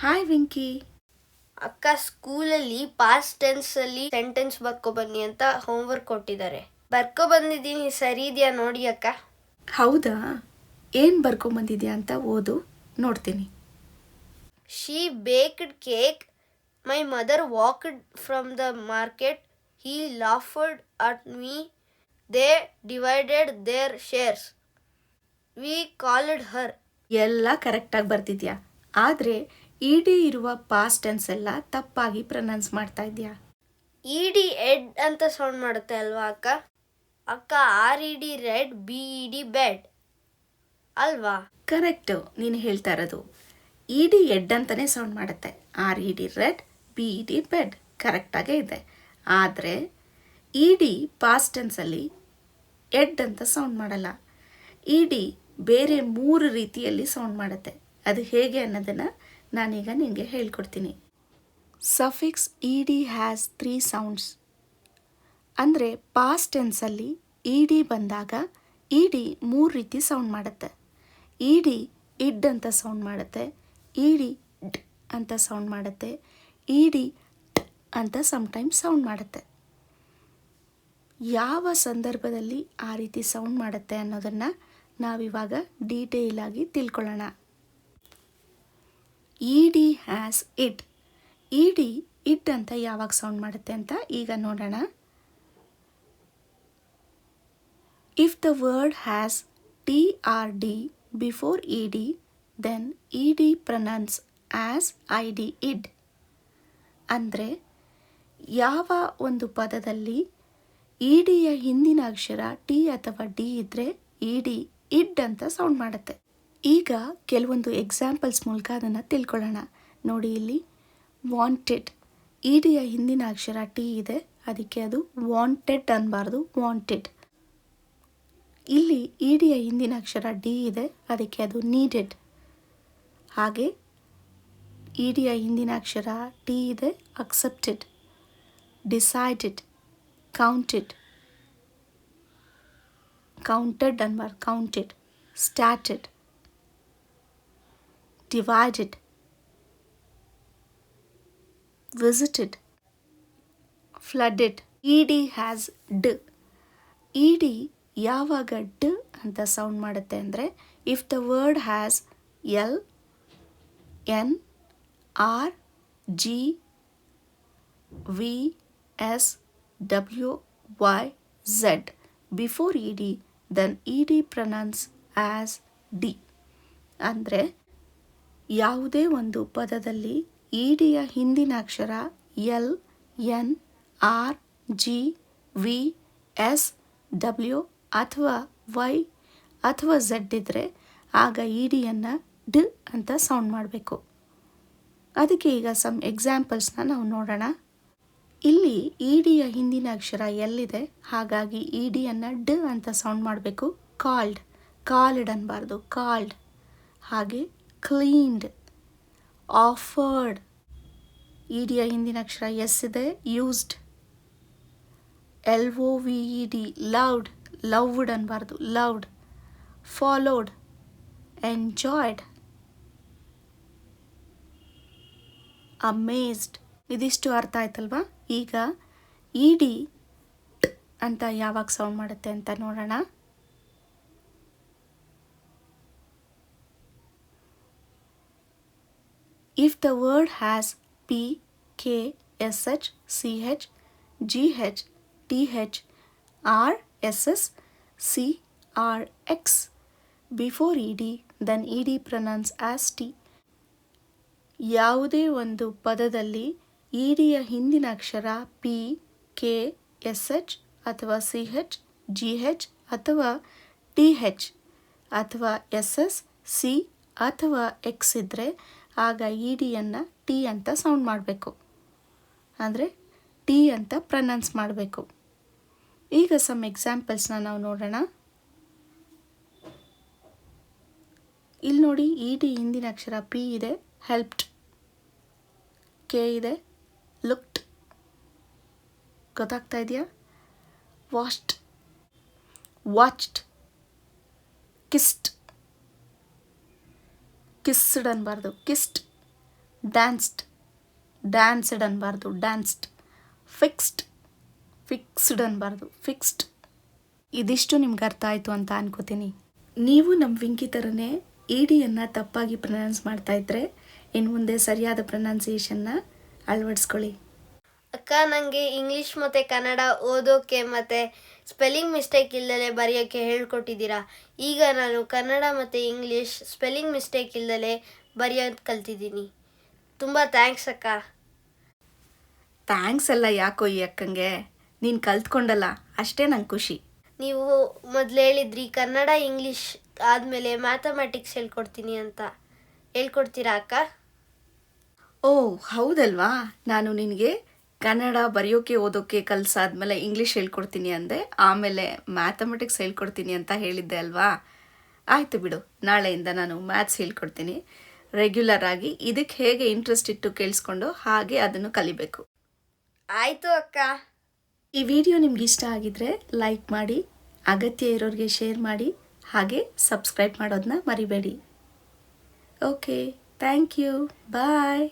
Hi Venky. ಅಕ್ಕ ಸ್ಕೂಲಲ್ಲಿ past ಟೆನ್ಸಲ್ಲಿ sentence ಬರ್ಕೊಬನ್ನಿ ಅಂತ ಹೋಮ್ವರ್ಕ್ ಕೊಟ್ಟಿದ್ದಾರೆ. ಬರ್ಕೊಬಂದಿದ್ದೀನಿ, ಸರಿ ಇದೆಯಾ ನೋಡಿ ಅಕ್ಕ. ಹೌದಾ, ಏನು ಬರ್ಕೊಂಬಂದಿದ್ಯಾ ಅಂತ ಓದು, ನೋಡ್ತೀನಿ. She baked cake. My mother walked from the market. He laughed at me. They divided their shares. We called her. ಎಲ್ಲ ಕರೆಕ್ಟಾಗಿ ಬರ್ತಿದ್ಯಾ, ಆದರೆ ಇಡಿ ಇರುವ ಪಾಸ್ಟ್ ಟೆನ್ಸ್ ಎಲ್ಲ ತಪ್ಪಾಗಿ ಪ್ರೊನೌನ್ಸ್ ಮಾಡ್ತಾ ಇದೆಯಾ. ಇಡಿ ಎಡ್ ಅಂತ ಸೌಂಡ್ ಮಾಡುತ್ತೆ ಅಲ್ವಾ ಅಕ್ಕ? ಅಕ್ಕ RED ರೆಡ್, BED ಬೆಡ್ ಅಲ್ವಾ? ಕರೆಕ್ಟು, ನೀನು ಹೇಳ್ತಾ ಇರೋದು. ಇಡಿ ಎಡ್ ಅಂತಲೇ ಸೌಂಡ್ ಮಾಡುತ್ತೆ. RED ರೆಡ್, BED ಬೆಡ್ ಕರೆಕ್ಟಾಗೇ ಇದೆ. ಆದರೆ ಇಡಿ ಪಾಸ್ಟ್ ಟೆನ್ಸಲ್ಲಿ ಎಡ್ ಅಂತ ಸೌಂಡ್ ಮಾಡಲ್ಲ. ಇಡಿ ಬೇರೆ 3 ರೀತಿಯಲ್ಲಿ ಸೌಂಡ್ ಮಾಡುತ್ತೆ. ಅದು ಹೇಗೆ ಅನ್ನೋದನ್ನು ನಾನೀಗ ನಿಮಗೆ ಹೇಳ್ಕೊಡ್ತೀನಿ. Suffix ED has 3 sounds. ಅಂದರೆ ಪಾಸ್ಟ್ ಟೆನ್ಸಲ್ಲಿ ಇಡಿ ಬಂದಾಗ ಇಡಿ 3 ರೀತಿ ಸೌಂಡ್ ಮಾಡುತ್ತೆ. ಇಡಿ ಇಡ್ ಅಂತ ಸೌಂಡ್ ಮಾಡುತ್ತೆ, ಇಡಿ ಡ್ ಅಂತ ಸೌಂಡ್ ಮಾಡುತ್ತೆ, ಇಡಿ ಟ್ ಅಂತ ಸಮ್ಟೈಮ್ಸ್ ಸೌಂಡ್ ಮಾಡುತ್ತೆ. ಯಾವ ಸಂದರ್ಭದಲ್ಲಿ ಆ ರೀತಿ ಸೌಂಡ್ ಮಾಡುತ್ತೆ ಅನ್ನೋದನ್ನು ನಾವಿವಾಗ ಡೀಟೇಲ್ ಆಗಿ ತಿಳ್ಕೊಳ್ಳೋಣ. ಇಡಿ ಹ್ಯಾಸ್ ಇಡ್. ಇಡಿ ಇಡ್ ಅಂತ ಯಾವಾಗ ಸೌಂಡ್ ಮಾಡುತ್ತೆ ಅಂತ ಈಗ ನೋಡೋಣ. If the word has TRD before ED, then ED pronounce as ID id. ಅಂದರೆ ಯಾವ ಒಂದು ಪದದಲ್ಲಿ ಇಡಿಯ ಹಿಂದಿನ ಅಕ್ಷರ ಟಿ ಅಥವಾ ಡಿ ಇದ್ದರೆ ಇಡಿ ಇಡ್ ಅಂತ ಸೌಂಡ್ ಮಾಡುತ್ತೆ. ಈಗ ಕೆಲವೊಂದು ಎಕ್ಸಾಂಪಲ್ಸ್ ಮೂಲಕ ಅದನ್ನು ತಿಳ್ಕೊಳ್ಳೋಣ. ನೋಡಿ, ಇಲ್ಲಿ ವಾಂಟೆಡ್, ಇಡಿಯ ಹಿಂದಿನ ಅಕ್ಷರ ಟಿ ಇದೆ, ಅದಕ್ಕೆ ಅದು ವಾಂಟೆಡ್ ಅನ್ನಬಾರ್ದು, ವಾಂಟೆಡ್. ಇಲ್ಲಿ ಇಡಿಯ ಹಿಂದಿನ ಅಕ್ಷರ ಡಿ ಇದೆ, ಅದಕ್ಕೆ ಅದು ನೀಡೆಡ್. ಹಾಗೆ ಇಡಿಯ ಹಿಂದಿನ ಅಕ್ಷರ ಟಿ ಇದೆ, ಅಕ್ಸೆಪ್ಟೆಡ್, ಡಿಸೈಡೆಡ್, ಕೌಂಟೆಡ್, ಕೌಂಟೆಡ್ ಅನ್ನಬಾರ್ದು, counted, started, divided, visited, flooded. ED has D. ED ಯಾವಾಗ ಡ್ ಅಂತ ಸೌಂಡ್ ಮಾಡುತ್ತೆ ಅಂದರೆ if the word has L, N, R, G, V, S, W, Y, Z before ED, then ED pronounce as D. ಅಂದರೆ ಯಾವುದೇ ಒಂದು ಪದದಲ್ಲಿ ಇಡಿಯ ಹಿಂದಿನ ಅಕ್ಷರ L, N, R, G, V, S, W ಅಥವಾ Y ಅಥವಾ Z ಇದ್ದರೆ ಆಗ ಇಡಿಯನ್ನು ಡ್ ಅಂತ ಸೌಂಡ್ ಮಾಡಬೇಕು. ಅದಕ್ಕೆ ಈಗ ಸಮ್ ಎಕ್ಸಾಂಪಲ್ಸ್ನ ನಾವು ನೋಡೋಣ. ಇಲ್ಲಿ ಇಡಿಯ ಹಿಂದಿನ ಅಕ್ಷರ L ಇದೆ, ಹಾಗಾಗಿ ಇಡಿಯನ್ನು ಡ್ ಅಂತ ಸೌಂಡ್ ಮಾಡಬೇಕು. ಕಾಲ್ಡ್, ಕಾಲ್ಡ್ ಅನ್ನಬಾರ್ದು, ಕಾಲ್ಡ್. ಹಾಗೆ ಕ್ಲೀನ್ಡ್, ಆಫರ್ಡ್, ಇಡಿಯ ಹಿಂದಿನ ಅಕ್ಷರ ಎಸ್ ಇದೆ, ಯೂಸ್ಡ್. LOVED, ಲವ್ಡ್, ಲವ್ಡ್ ಅನ್ನಬಾರ್ದು, ಲವ್ಡ್. Followed, enjoyed, amazed. ಇದಿಷ್ಟು ಅರ್ಥ ಆಯ್ತಲ್ವಾ? ಈಗ ಇಡಿ ಅಂತ ಯಾವಾಗ ಸೌಂಡ್ ಮಾಡುತ್ತೆ ಅಂತ ನೋಡೋಣ. If the word has P, K, SH, CH, GH, TH, R, SS, C, R, X before ED, then ED pronounced as T. ಯಾವುದೇ ಒಂದು ಪದದಲ್ಲಿ ಇಡಿಯ ಹಿಂದಿನ ಅಕ್ಷರ P, K, SH ಅಥವಾ CH, GH ಅಥವಾ TH ಅಥವಾ SS, C ಅಥವಾ X ಇದ್ದರೆ ಆಗ ಇಡಿಯನ್ನು ಟಿ ಅಂತ ಸೌಂಡ್ ಮಾಡಬೇಕು, ಅಂದರೆ ಟಿ ಅಂತ ಪ್ರೊನೌನ್ಸ್ ಮಾಡಬೇಕು. ಈಗ ಸಮ್ ಎಕ್ಸಾಂಪಲ್ಸ್ನ ನಾವು ನೋಡೋಣ. ಇಲ್ಲಿ ನೋಡಿ, ಇಡಿ ಹಿಂದಿನ ಅಕ್ಷರ ಪಿ ಇದೆ, ಹೆಲ್ಪ್ಡ್. ಕೆ ಇದೆ, ಲುಕ್ಡ್. ಗೊತ್ತಾಗ್ತಾ ಇದೆಯಾ? ವಾಶ್ಡ್, ವಾಚ್ಡ್, ಕಿಸ್ಡ್, ಕಿಸ್ಡ್ ಅನ್ನಬಾರ್ದು, ಕಿಸ್ಡ್. ಡ್ಯಾನ್ಸ್ಡ್, ಡ್ಯಾನ್ಸ್ಡ್ ಅನ್ನಬಾರ್ದು, ಡ್ಯಾನ್ಸ್ಡ್. ಫಿಕ್ಸ್ಡ್, ಫಿಕ್ಸ್ಡ್ ಅನ್ನಬಾರ್ದು, ಫಿಕ್ಸ್ಡ್. ಇದಿಷ್ಟು ನಿಮ್ಗೆ ಅರ್ಥ ಆಯಿತು ಅಂತ ಅನ್ಕೋತೀನಿ. ನೀವು ನಮ್ಮ ವಿಂಕಿ ಥರನೇ ಇಡಿಯನ್ನು ತಪ್ಪಾಗಿ ಪ್ರೊನೌನ್ಸ್ ಮಾಡ್ತಾ ಇದ್ರೆ ಇನ್ನು ಮುಂದೆ ಸರಿಯಾದ ಪ್ರೊನೌನ್ಸಿಯೇಷನ್ನ ಅಳವಡಿಸ್ಕೊಳ್ಳಿ. ಅಕ್ಕ, ನನಗೆ ಇಂಗ್ಲೀಷ್ ಮತ್ತು ಕನ್ನಡ ಓದೋಕ್ಕೆ ಮತ್ತು ಸ್ಪೆಲ್ಲಿಂಗ್ ಮಿಸ್ಟೇಕ್ ಇಲ್ಲದೆ ಬರೆಯೋಕ್ಕೆ ಹೇಳ್ಕೊಟ್ಟಿದ್ದೀರಾ. ಈಗ ನಾನು ಕನ್ನಡ ಮತ್ತು ಇಂಗ್ಲೀಷ್ ಸ್ಪೆಲ್ಲಿಂಗ್ ಮಿಸ್ಟೇಕ್ ಇಲ್ಲದೆ ಬರೆಯೋದು ಕಲ್ತಿದ್ದೀನಿ. ತುಂಬ ಥ್ಯಾಂಕ್ಸ್ ಅಕ್ಕ. ಥ್ಯಾಂಕ್ಸ್ ಎಲ್ಲ ಯಾಕೋ ಈ ಅಕ್ಕಂಗೆ, ನೀನು ಕಲ್ತ್ಕೊಂಡಲ್ಲ ಅಷ್ಟೇ ನಂಗೆ ಖುಷಿ. ನೀವು ಮೊದಲು ಹೇಳಿದ್ರಿ ಕನ್ನಡ ಇಂಗ್ಲೀಷ್ ಆದಮೇಲೆ ಮ್ಯಾಥಮೆಟಿಕ್ಸ್ ಹೇಳ್ಕೊಡ್ತೀನಿ ಅಂತ. ಹೇಳ್ಕೊಡ್ತೀರಾ ಅಕ್ಕ? ಓ ಹೌದಲ್ವಾ, ನಾನು ನಿನಗೆ ಕನ್ನಡ ಬರೆಯೋಕೆ ಓದೋಕ್ಕೆ ಕಲಿಸಾದ್ಮೇಲೆ ಇಂಗ್ಲೀಷ್ ಹೇಳ್ಕೊಡ್ತೀನಿ ಅಂದೆ, ಆಮೇಲೆ ಮ್ಯಾಥಮೆಟಿಕ್ಸ್ ಹೇಳ್ಕೊಡ್ತೀನಿ ಅಂತ ಹೇಳಿದ್ದೆ ಅಲ್ವಾ. ಆಯಿತು ಬಿಡು, ನಾಳೆಯಿಂದ ನಾನು ಮ್ಯಾಥ್ಸ್ ಹೇಳ್ಕೊಡ್ತೀನಿ. ರೆಗ್ಯುಲರ್ ಆಗಿ ಇದಕ್ಕೆ ಹೇಗೆ ಇಂಟ್ರೆಸ್ಟ್ ಇಟ್ಟು ಕೇಳಿಸ್ಕೊಂಡು ಹಾಗೆ ಅದನ್ನು ಕಲಿಬೇಕು. ಆಯಿತು ಅಕ್ಕ. ಈ ವಿಡಿಯೋ ನಿಮ್ಗೆ ಇಷ್ಟ ಆಗಿದ್ರೆ ಲೈಕ್ ಮಾಡಿ, ಅಗತ್ಯ ಇರೋರಿಗೆ ಶೇರ್ ಮಾಡಿ, ಹಾಗೆ ಸಬ್ಸ್ಕ್ರೈಬ್ ಮಾಡೋದನ್ನ ಮರಿಬೇಡಿ. Okay, thank you, bye.